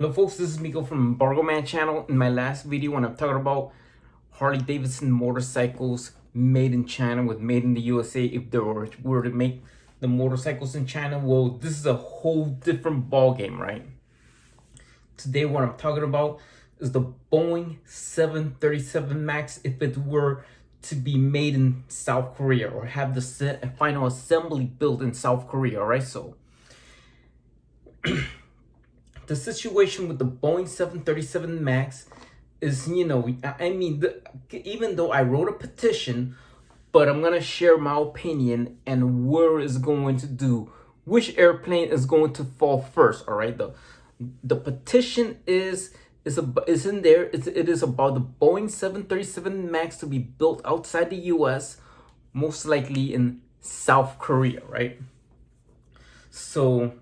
Hello folks, this is Miko from Embargo Man channel. In my last video when I'm talking about Harley Davidson motorcycles made in China with made in the USA, if they were to make the motorcycles in China, well, this is a whole different ball game, right? Today what I'm talking about is the Boeing 737 MAX if it were to be made in South Korea or have the final assembly built in South Korea, right? So the situation with the Boeing 737 MAX is, even though I wrote a petition, but I'm gonna share my opinion and where is going to do, which airplane is going to fall first. All right, the petition is in there. It is about the Boeing 737 MAX to be built outside the U.S., most likely in South Korea, right? So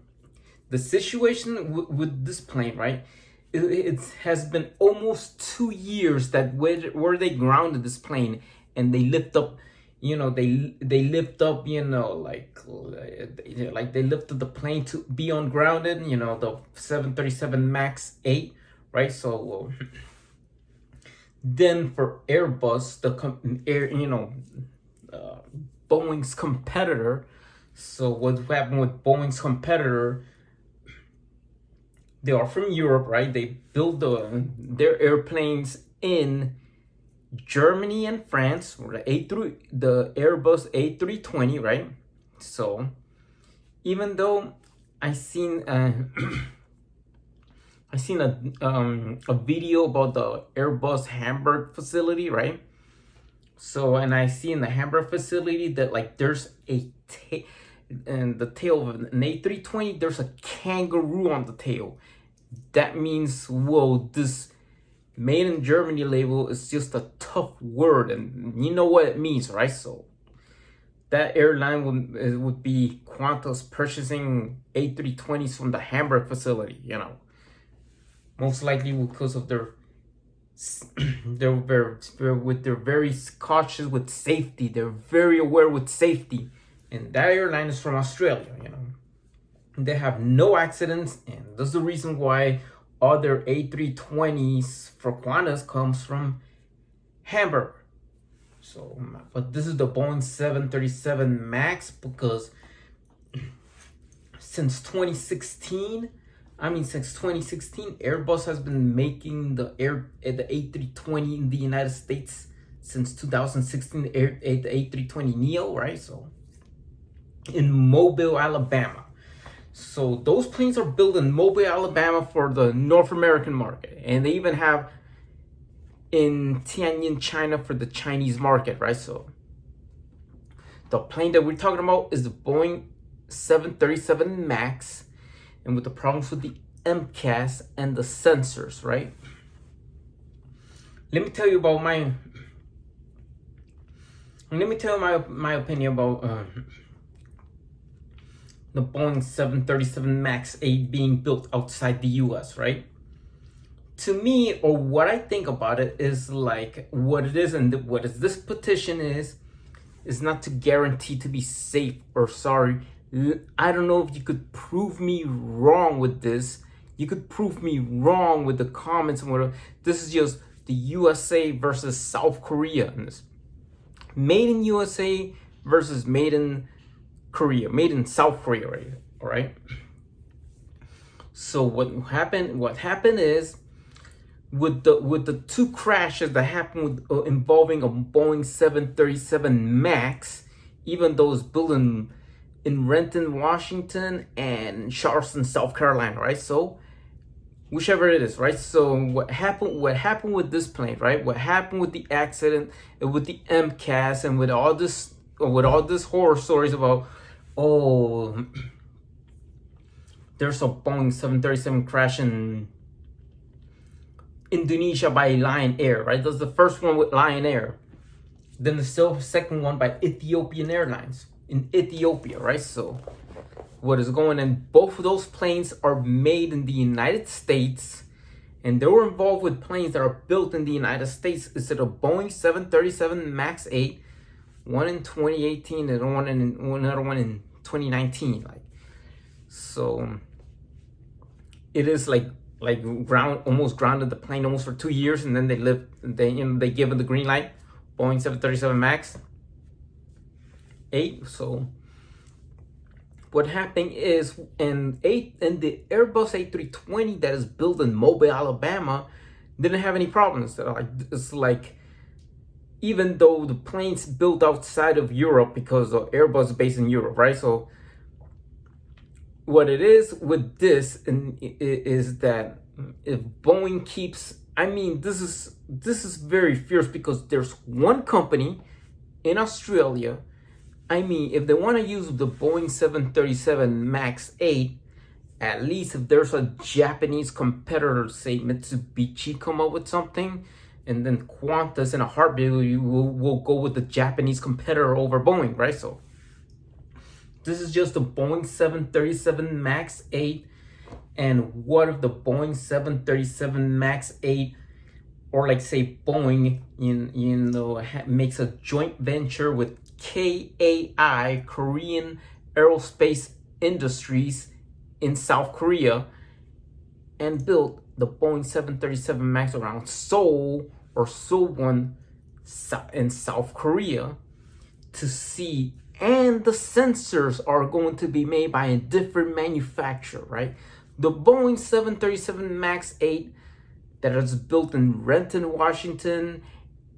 the situation with this plane, right? It has been almost 2 years that where they grounded this plane, and they lift up, they lift up, like they lifted the plane to be ungrounded, the 737 MAX 8, right? So then for Airbus, Boeing's competitor. So what happened with Boeing's competitor? They are from Europe, right? They build their airplanes in Germany and France, or the Airbus A320, right? So even though I seen a video about the Airbus Hamburg facility, right? So, and I see in the Hamburg facility that like there's and the tail of an A320, there's a kangaroo on the tail. That means, whoa, this made in Germany label is just a tough word, and you know what it means, right? So that airline would be Qantas purchasing A320s from the Hamburg facility, most likely because of they're very cautious with safety. They're very aware with safety. And that airline is from Australia, They have no accidents, and that's the reason why other A320s for Qantas comes from Hamburg. So, but this is the Boeing 737 MAX because since 2016, Airbus has been making the A320 in the United States since 2016, the A320neo, right? So in Mobile, Alabama. So those planes are built in Mobile, Alabama for the North American market. And they even have in Tianjin, China for the Chinese market, right? So the plane that we're talking about is the Boeing 737 MAX, and with the problems with the MCAS and the sensors, right? Let me tell you my opinion about the Boeing 737 MAX 8 being built outside the US, right? To me, or what I think about it is like what it is, and what is this petition is not to guarantee to be safe or sorry. I don't know if you could prove me wrong with this. You could prove me wrong with the comments and whatever. This is just the USA versus South Korea in this. Made in USA versus made in Korea, made in South Korea, right? All right. So what happened is with the two crashes that happened involving a Boeing 737 MAX, even though it's built in Renton, Washington, and Charleston, South Carolina, right? So whichever it is, right? So what happened with this plane, right? What happened with the accident and with the MCAS and with all this horror stories about, there's a Boeing 737 crash in Indonesia by Lion Air, right? That's the first one with Lion Air. Then the second one by Ethiopian Airlines in Ethiopia, right? So what is going on? Both of those planes are made in the United States, and they were involved with planes that are built in the United States. Instead of Boeing 737 MAX 8, one in 2018 and another one in 2019. So it is like like almost grounded the plane almost for 2 years, and then they give it the green light. Boeing 737 Max 8. So what happened is in the Airbus A320 that is built in Mobile, Alabama, didn't have any problems. It's like, even though the plane's built outside of Europe, because the Airbus is based in Europe, right? So what it is with this is that if Boeing keeps, I mean, this is very fierce, because there's one company in Australia. I mean, if they want to use the Boeing 737 MAX 8, at least if there's a Japanese competitor, say Mitsubishi, come up with something, and then Qantas in a heartbeat will go with the Japanese competitor over Boeing, right? So this is just the Boeing 737 MAX 8. And what if the Boeing 737 MAX 8, or like say Boeing, makes a joint venture with KAI, Korean Aerospace Industries in South Korea, and built the Boeing 737 MAX around Seoul or Suwon in South Korea to see, and the sensors are going to be made by a different manufacturer, right? The Boeing 737 MAX 8 that is built in Renton, Washington,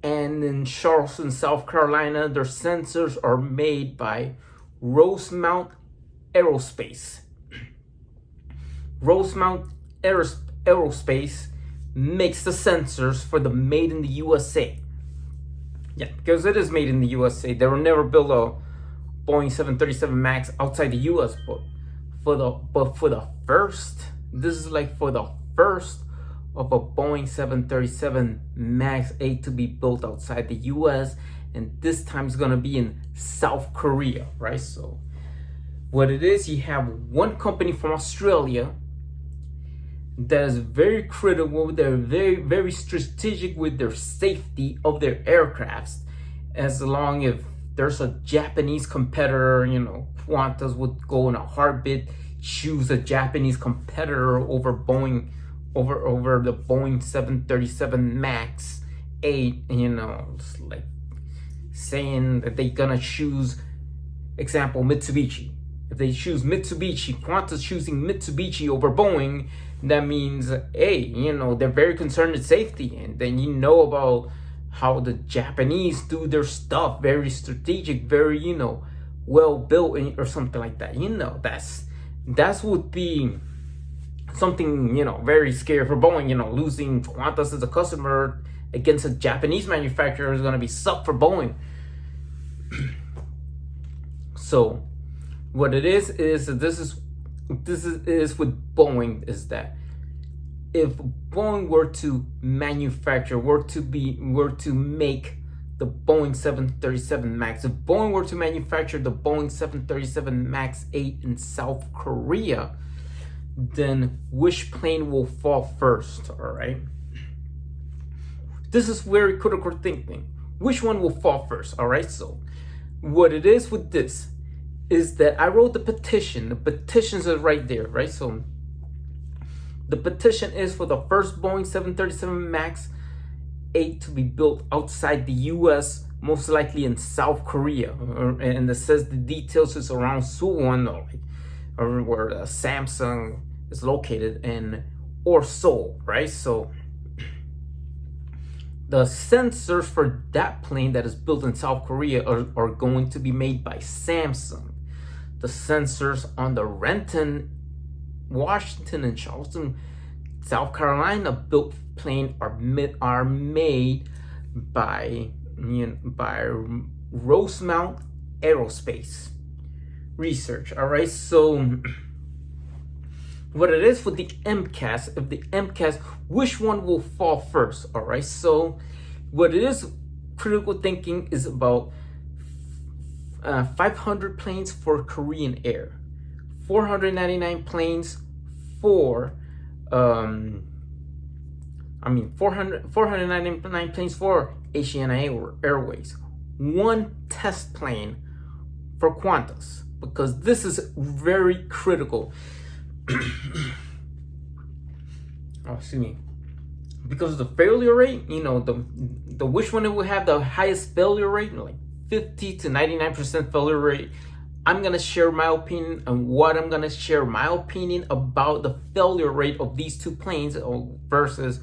and in Charleston, South Carolina, their sensors are made by Rosemount Aerospace. Rosemount Aerospace makes the sensors for the Made in the USA. Yeah, because it is made in the USA. They will never build a Boeing 737 MAX outside the US, but for the first, this is like for the first of a Boeing 737 MAX 8 to be built outside the US, and this time it's gonna be in South Korea, right? So what it is, you have one company from Australia that is very critical, they're very strategic with their safety of their aircrafts. As long as there's a Japanese competitor, Qantas would go in a heartbeat, choose a Japanese competitor over Boeing, over the Boeing 737 MAX 8, it's like saying that they're gonna choose, example, Mitsubishi. If they choose Mitsubishi, Qantas choosing Mitsubishi over Boeing, that means, hey, they're very concerned with safety. And then about how the Japanese do their stuff, very strategic, very, well built, or something like that. That's would be something, very scary for Boeing. Losing Qantas as a customer against a Japanese manufacturer is going to be suck for Boeing. So what it is this is with Boeing, is that if Boeing were to manufacture, were to make the Boeing 737 MAX, if Boeing were to manufacture the Boeing 737 MAX 8 in South Korea, then which plane will fall first? All right, this is very critical thinking. Which one will fall first? All right, so what it is with this is that I wrote the petition. The petitions are right there, right? So the petition is for the first Boeing 737 MAX 8 to be built outside the US, most likely in South Korea. And it says the details is around Suwon, or where Samsung is located, or Seoul, right? So the sensors for that plane that is built in South Korea are going to be made by Samsung. The sensors on the Renton, Washington, and Charleston, South Carolina built plane are made by Rosemount Aerospace Research. All right, so what it is for the MCAS, if the MCAS, which one will fall first? All right, so what it is, critical thinking is about 500 planes for Korean Air, 499 planes for 499 planes for Asiana Airways, one test plane for Qantas, because this is very critical. excuse me, because of the failure rate, the which one will have the highest failure rate, like 50 to 99% failure rate. I'm gonna share my opinion on what I'm gonna share my opinion about the failure rate of these two planes versus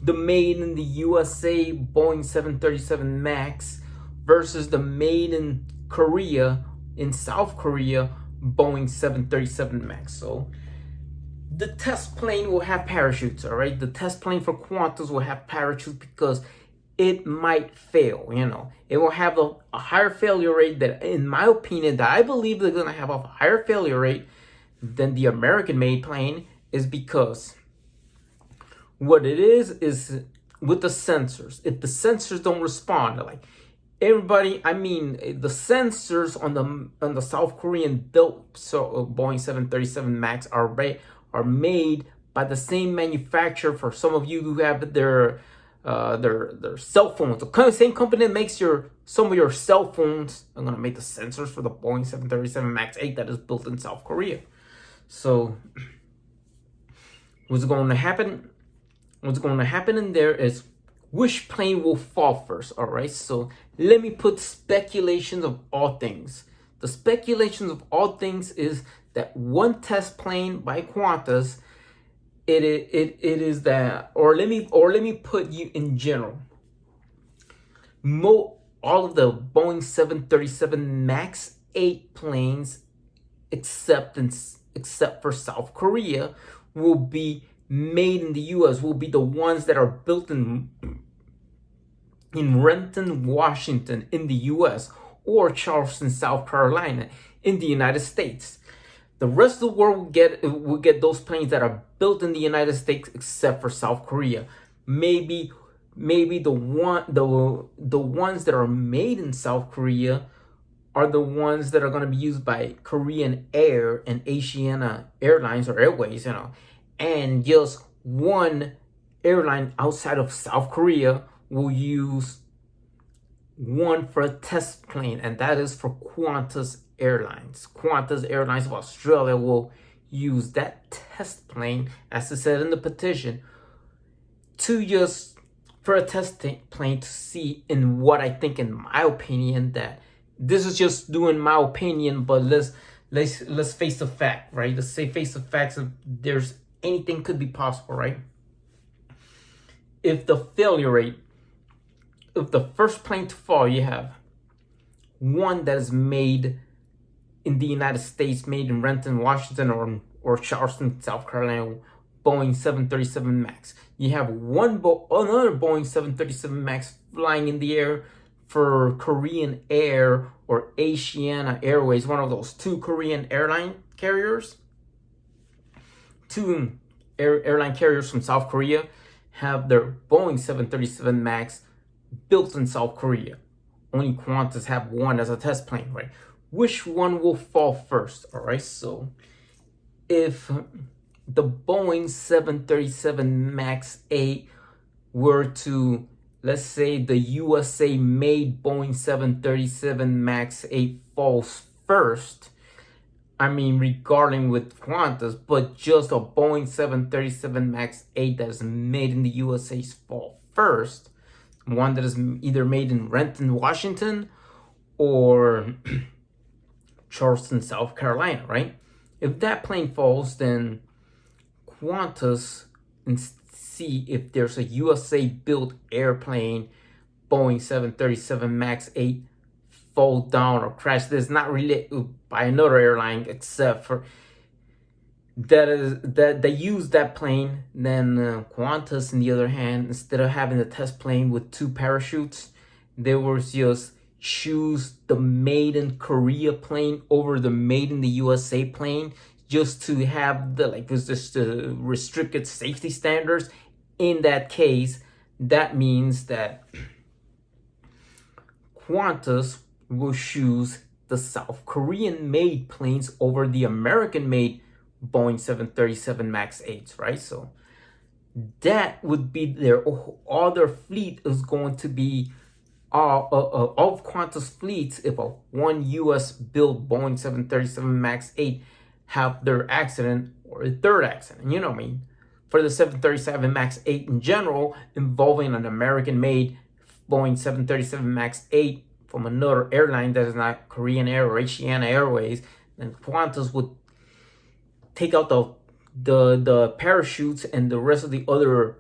the made in the USA Boeing 737 MAX versus the made in Korea, in South Korea, Boeing 737 MAX. So the test plane will have parachutes, all right? The test plane for Qantas will have parachutes because it might fail, It will have a higher failure rate that, in my opinion, that I believe they're going to have a higher failure rate than the American-made plane, is because what it is with the sensors. If the sensors don't respond, like everybody, the sensors on the South Korean built Boeing 737 MAX are made by the same manufacturer. For some of you who have their cell phones, the same company that makes some of your cell phones, I'm gonna make the sensors for the Boeing 737 MAX 8 that is built in South Korea. So what's going to happen? What's going to happen in there is which plane will fall first. All right. So let me put speculations of all things. The speculations of all things is that one test plane by Qantas, it is that, or let me put you in general. All of the Boeing 737 MAX 8 planes, except for South Korea, will be made in the U.S. Will be the ones that are built in Renton, Washington, in the U.S., or Charleston, South Carolina, in the United States. The rest of the world will get those planes that are built in the United States, except for South Korea. Maybe the ones that are made in South Korea are the ones that are going to be used by Korean Air and Asiana Airlines or Airways, and just one airline outside of South Korea will use one for a test plane, and that is for Qantas Airlines. Qantas Airlines of Australia will use that test plane, as it said in the petition, for a test plane to see in what I think, in my opinion, that this is just doing my opinion, but let's face the fact, right? Let's say face the facts of there's anything could be possible, right? If the failure rate, if the first plane to fall, you have one that is made in the United States, made in Renton, Washington, or Charleston, South Carolina, Boeing 737 MAX. You have another Boeing 737 MAX flying in the air for Korean Air or Asiana Airways, one of those two Korean airline carriers. Two airline carriers from South Korea have their Boeing 737 MAX built in South Korea. Only Qantas have one as a test plane, right? Which one will fall first? All right, so if the Boeing 737 MAX 8 were to, let's say the USA made Boeing 737 MAX 8 falls first, regarding with Qantas, but just a Boeing 737 MAX 8 that is made in the USA fall first, one that is either made in Renton, Washington, or Charleston, South Carolina, right? If that plane falls, then Qantas, and see if there's a USA-built airplane, Boeing 737 MAX 8, fall down or crash. That's not related by another airline, except for that they use that plane. Then Qantas, on the other hand, instead of having a test plane with two parachutes, they will just choose the made in Korea plane over the made in the USA plane, just to have the restricted safety standards. In that case, that means that Qantas will choose the South Korean made planes over the American made Boeing 737 MAX 8s, right? So that would be all their fleet is going to be all of Qantas fleets. If one US built Boeing 737 MAX 8 have their accident or a third accident, for the 737 MAX 8 in general, involving an American-made Boeing 737 MAX 8 from another airline that is not Korean Air or Asiana Airways, then Qantas would take out the parachutes and the rest of the other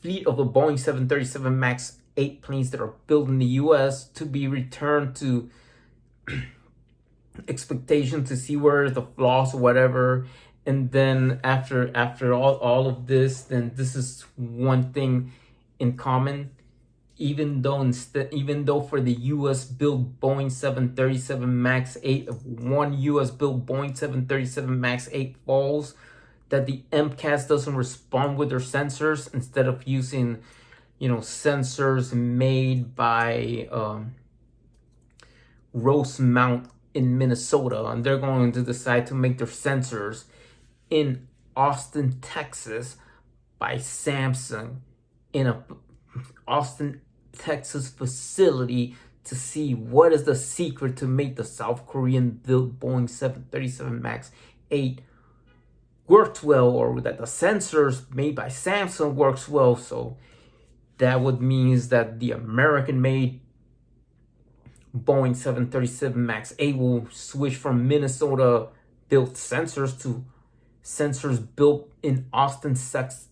fleet of the Boeing 737 MAX 8 planes that are built in the US to be returned to expectation to see where the flaws or whatever. And then after all of this, then this is one thing in common. Even though for the US built Boeing 737 MAX 8, if one US built Boeing 737 MAX 8 falls, that the MCAS doesn't respond with their sensors, instead of using, sensors made by Rosemount in Minnesota, and they're going to decide to make their sensors in Austin, Texas by Samsung in a Austin, Texas facility to see what is the secret to make the South Korean built Boeing 737 MAX 8 works well, or that the sensors made by Samsung works well. So that would mean that the American-made Boeing 737 MAX 8 will switch from Minnesota-built sensors to sensors built in Austin,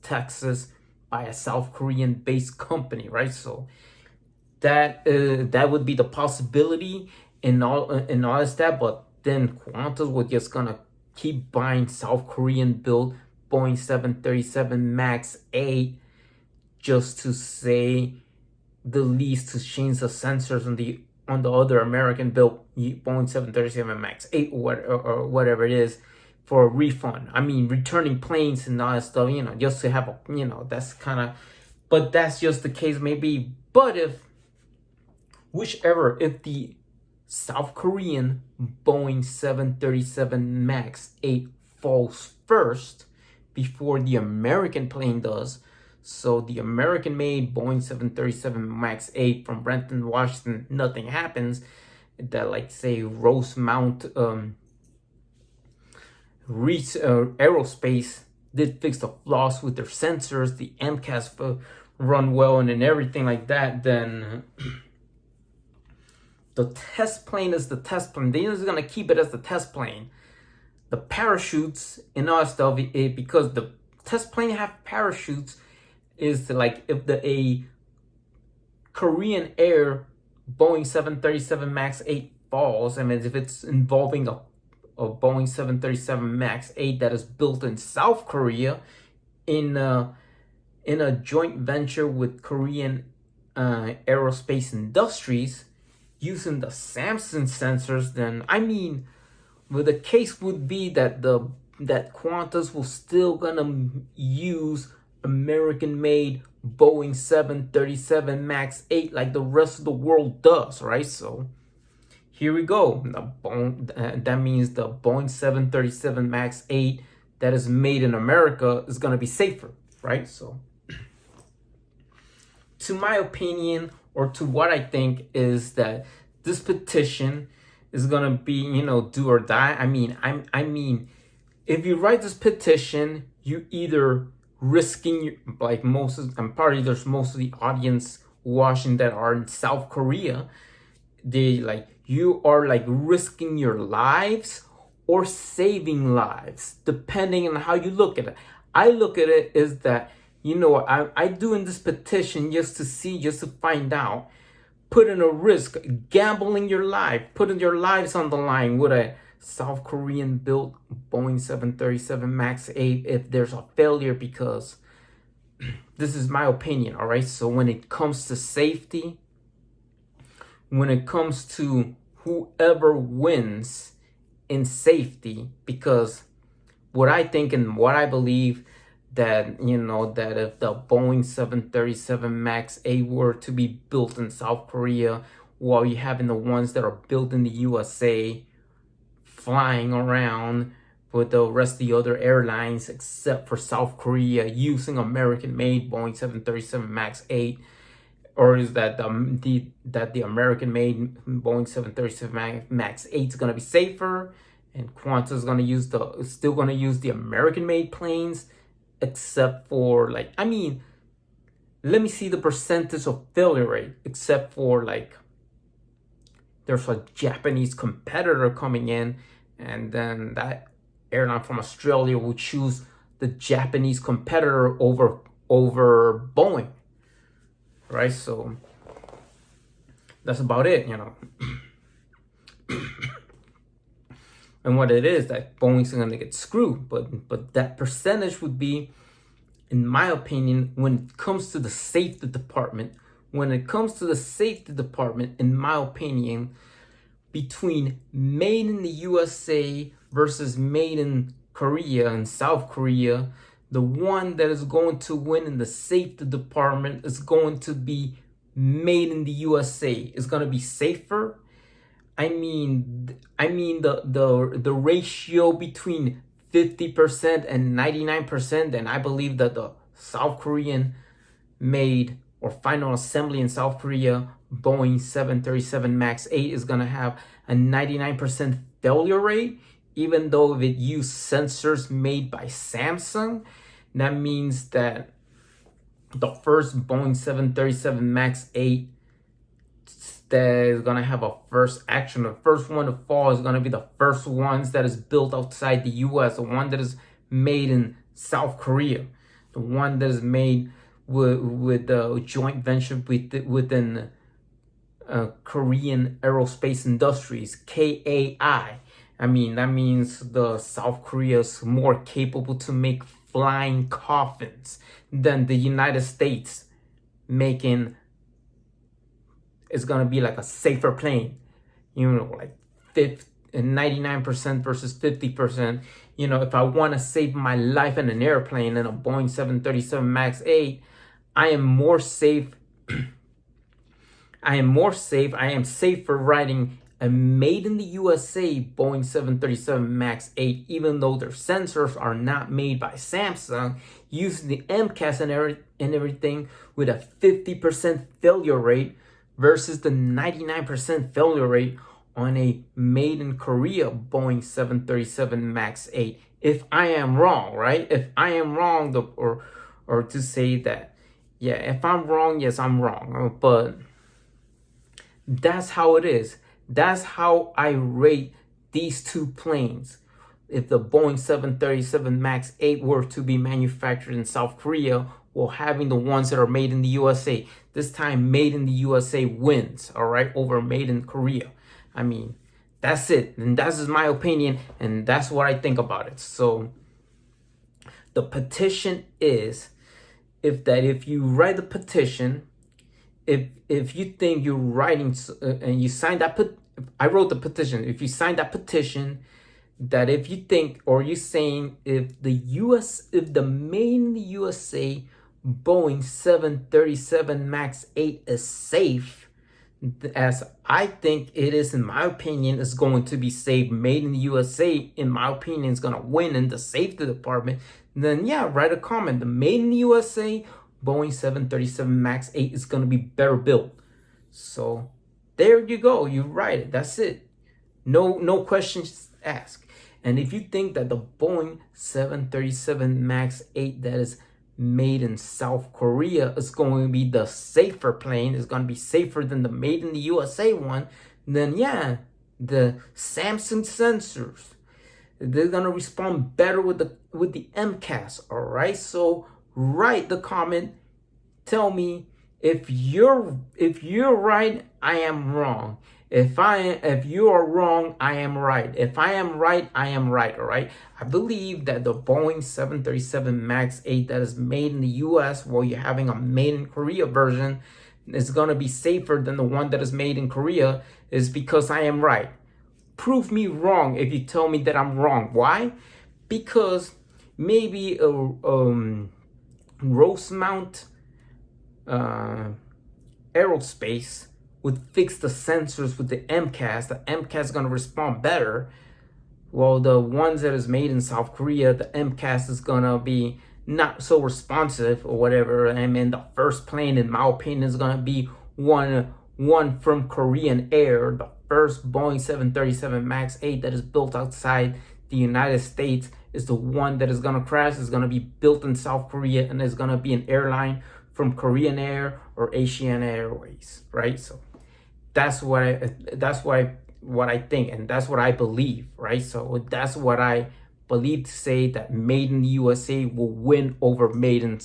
Texas by a South Korean-based company, right? So that would be the possibility and all that. But then Qantas was just gonna keep buying South Korean-built Boeing 737 MAX 8 just to say the least, to change the sensors on the other American-built Boeing 737 MAX 8 or whatever it is, for a refund. I mean, returning planes and all that stuff, just to have that's kind of, but that's just the case maybe. But if the South Korean Boeing 737 MAX 8 falls first before the American plane does, so the American-made Boeing 737 MAX 8 from Renton, Washington, nothing happens, that, like, say, Rosemount Aerospace did fix the flaws with their sensors, the MCAS run well and everything like that, then the test plane is the test plane. They're just gonna keep it as the test plane. The parachutes and all that stuff, because the test plane have parachutes, is like if a Korean Air Boeing 737 MAX 8 falls, I mean, if it's involving a Boeing 737 MAX 8 that is built in South Korea in a joint venture with Korean Aerospace Industries using the Samsung sensors, then the case would be that that Qantas will still gonna use American-made Boeing 737 MAX 8 like the rest of the world does, right? So here we go. That means the Boeing 737 MAX 8 that is made in America is going to be safer, right? So to my opinion, or to what I think, is that this petition is going to be, do or die. I mean, if you write this petition, you either risking, like I'm probably there's most of the audience watching that are in South Korea, you are risking your lives or saving lives, depending on how you look at it. I look at it as that, I doing this petition just to find out, putting a risk, gambling your life, putting your lives on the line with a South Korean built Boeing 737 MAX 8 if there's a failure, because this is my opinion, all right? So when it comes to safety, when it comes to whoever wins in safety, because what I think and what I believe, that that if the Boeing 737 MAX 8 were to be built in South Korea, while you having the ones that are built in the USA flying around with the rest of the other airlines except for South Korea using American-made Boeing 737 MAX 8, or is that the American-made Boeing 737 MAX 8 is going to be safer, and Qantas is gonna use still gonna use the American-made planes, except for like, I mean, let me see the percentage of failure rate, except for like there's a Japanese competitor coming in, and then that airline from Australia will choose the Japanese competitor over Boeing, right? So that's about it, you know. And what it is that Boeing's gonna get screwed, but that percentage would be, in my opinion, when it comes to the safety department, in my opinion, between made in the USA versus made in Korea and South Korea, the one that is going to win in the safety department is going to be made in the USA. It's going to be safer. I mean the ratio between 50% and 99%, and I believe that the South Korean made or final assembly in South Korea Boeing 737 MAX 8 is going to have a 99% failure rate, even though if it used sensors made by Samsung. That means that the first Boeing 737 MAX 8 that is going to have a first action, the first one to fall is going to be the first ones that is built outside the US, the one that is made in South Korea, the one that is made with the joint venture within Korean Aerospace Industries, KAI. I mean, that means the South Korea is more capable to make flying coffins than the United States making. It's gonna be like a safer plane, you know, like 99% versus 50%. You know, if I want to save my life in an airplane in a Boeing 737 MAX 8, I am more safe. I am safer riding a made in the USA Boeing 737 MAX 8, even though their sensors are not made by Samsung, using the MCAS and everything with a 50% failure rate versus the 99% failure rate on a made in Korea Boeing 737 MAX 8. If I am wrong, right? If I am wrong, or to say that, yeah, if I'm wrong, yes, I'm wrong. But that's how it is. That's how I rate these two planes. If the Boeing 737 MAX 8 were to be manufactured in South Korea, while having the ones that are made in the USA, this time made in the USA wins, all right, over made in Korea. I mean, that's it. And that's my opinion, and that's what I think about it. So the petition is, if you write the petition, if you think you're writing and you sign that I wrote the petition. If you sign that petition, that if you think, or you're saying if the made in the USA Boeing 737 MAX 8 is safe, as I think it is, in my opinion, is going to be safe, made in the USA, in my opinion, is going to win in the safety department, then yeah, write a comment. The made in the USA Boeing 737 MAX 8 is going to be better built. So there you go. You write it. That's it. No questions asked. And if you think that the Boeing 737 MAX 8 that is made in South Korea is going to be the safer plane, is going to be safer than the made in the USA one, then yeah, the Samsung sensors, they're going to respond better with the MCAS. All right, so write the comment, tell me if you're right, I am wrong. If you are wrong, I am right. If I am right, I am right. All right. I believe that the Boeing 737 MAX 8 that is made in the US, while you're having a made in Korea version, is going to be safer than the one that is made in Korea, is because I am right. Prove me wrong if you tell me that I'm wrong. Why? Because maybe Rosemount Aerospace would fix the sensors with the MCAS. The MCAS is going to respond better. Well, the ones that is made in South Korea, the MCAS is going to be not so responsive or whatever. I mean, the first plane, in my opinion, is going to be one from Korean Air. The first Boeing 737 MAX 8 that is built outside the United States is the one that is going to crash. It's going to be built in South Korea, and it's going to be an airline from Korean Air or Asiana Airways, right? So that's what I think, and that's what I believe, right? So that's what I believe to say, that made in the USA will win over made in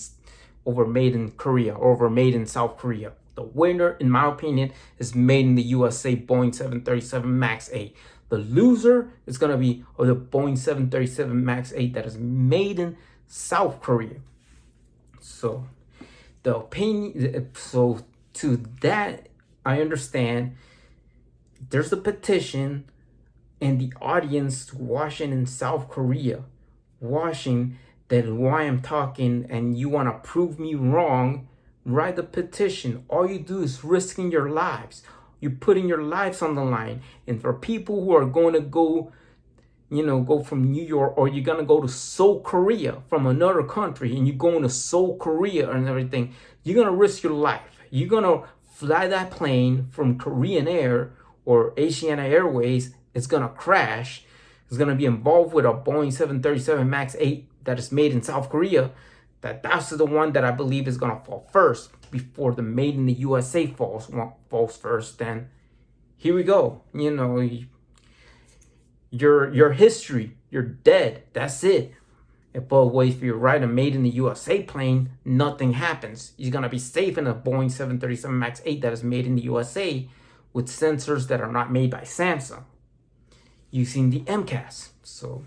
Korea, or over made in South Korea. The winner, in my opinion, is made in the USA Boeing 737 MAX 8. The loser is going to be the Boeing 737 MAX 8 that is made in South Korea. So the opinion, so to that, I understand there's a petition and the audience watching in South Korea, watching that why I'm talking, and you want to prove me wrong, write the petition. All you do is risking your lives. You're putting your lives on the line. And for people who are going to go, go from New York, or you're going to go to Seoul, Korea, from another country, and you're going to Seoul, Korea and everything, you're going to risk your life. You're going to fly that plane from Korean Air or Asiana Airways. It's going to crash. It's going to be involved with a Boeing 737 MAX 8 that is made in South Korea. That's the one that I believe is going to fall first before the made in the USA falls first. Then here we go. Your history, you're dead. That's it. But if you ride a made in the USA plane, nothing happens. You're going to be safe in a Boeing 737 MAX 8 that is made in the USA with sensors that are not made by Samsung, using the MCAS. So,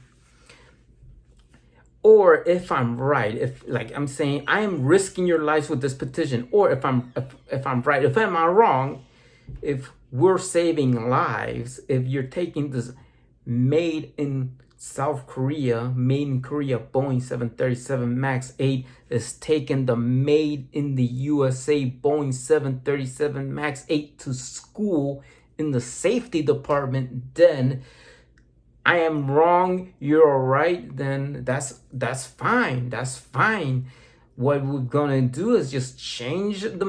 or if I'm right, if like I'm saying, I am risking your lives with this petition, or if I'm right, if I'm wrong, if we're saving lives, if you're taking this made in South Korea, made in Korea Boeing 737 MAX 8 is taking the made in the USA Boeing 737 MAX 8 to school in the safety department, then I am wrong, you're right, then that's fine. That's fine. What we're gonna do is just change the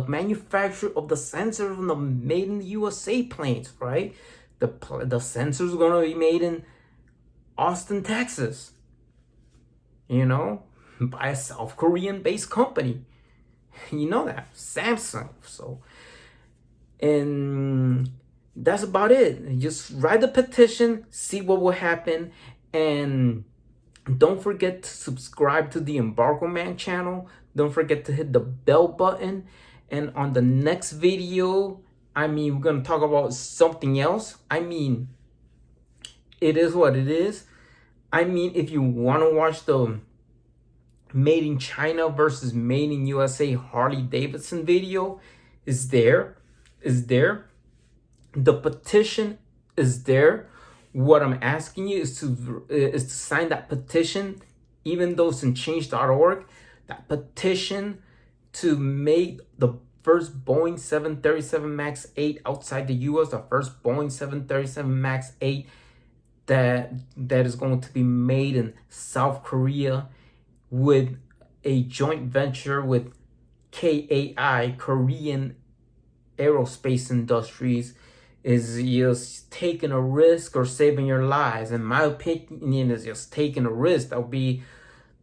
manufacturer of the sensor from the made in the USA planes, right? The sensor is gonna be made in Austin, Texas, by a South Korean based company. You know that, Samsung. So, and that's about it. Just write the petition, see what will happen, and don't forget to subscribe to the Embargo Man channel. Don't forget to hit the bell button. And on the next video, we're going to talk about something else. It is what it is. If you want to watch the made in China versus made in USA Harley Davidson video, is there. The petition is there. What I'm asking you is to sign that petition, even though it's in change.org, that petition to make the first Boeing 737 MAX 8 outside the US, the first Boeing 737 MAX 8 that is going to be made in South Korea with a joint venture with KAI, Korean Aerospace Industries, is just taking a risk or saving your lives. In my opinion, is just taking a risk. That would be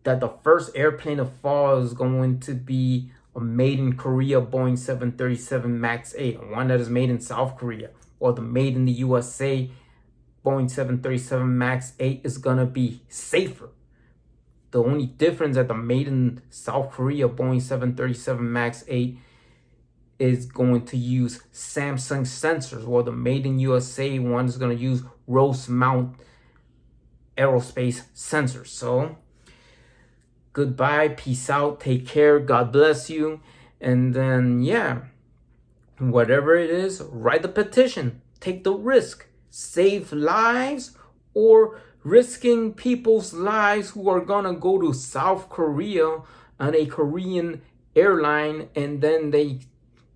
that the first airplane to fall is going to be a made in Korea Boeing 737 MAX 8, one that is made in South Korea, or the made in the USA Boeing 737 MAX 8 is gonna be safer. The only difference that the made in South Korea Boeing 737 MAX 8 is going to use Samsung sensors, while the made in USA one is going to use Rosemount Aerospace sensors. So, goodbye, peace out, take care, God bless you. And then, whatever it is, write the petition, take the risk, save lives, or risking people's lives who are going to go to South Korea on a Korean airline, and then they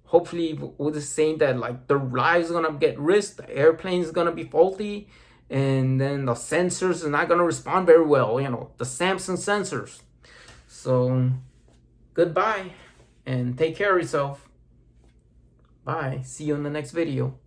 hopefully with the saying that like their lives are gonna get risked, the airplane is gonna be faulty, and then the sensors are not gonna respond very well, the Samsung sensors. So goodbye and take care of yourself. Bye. See you in the next video.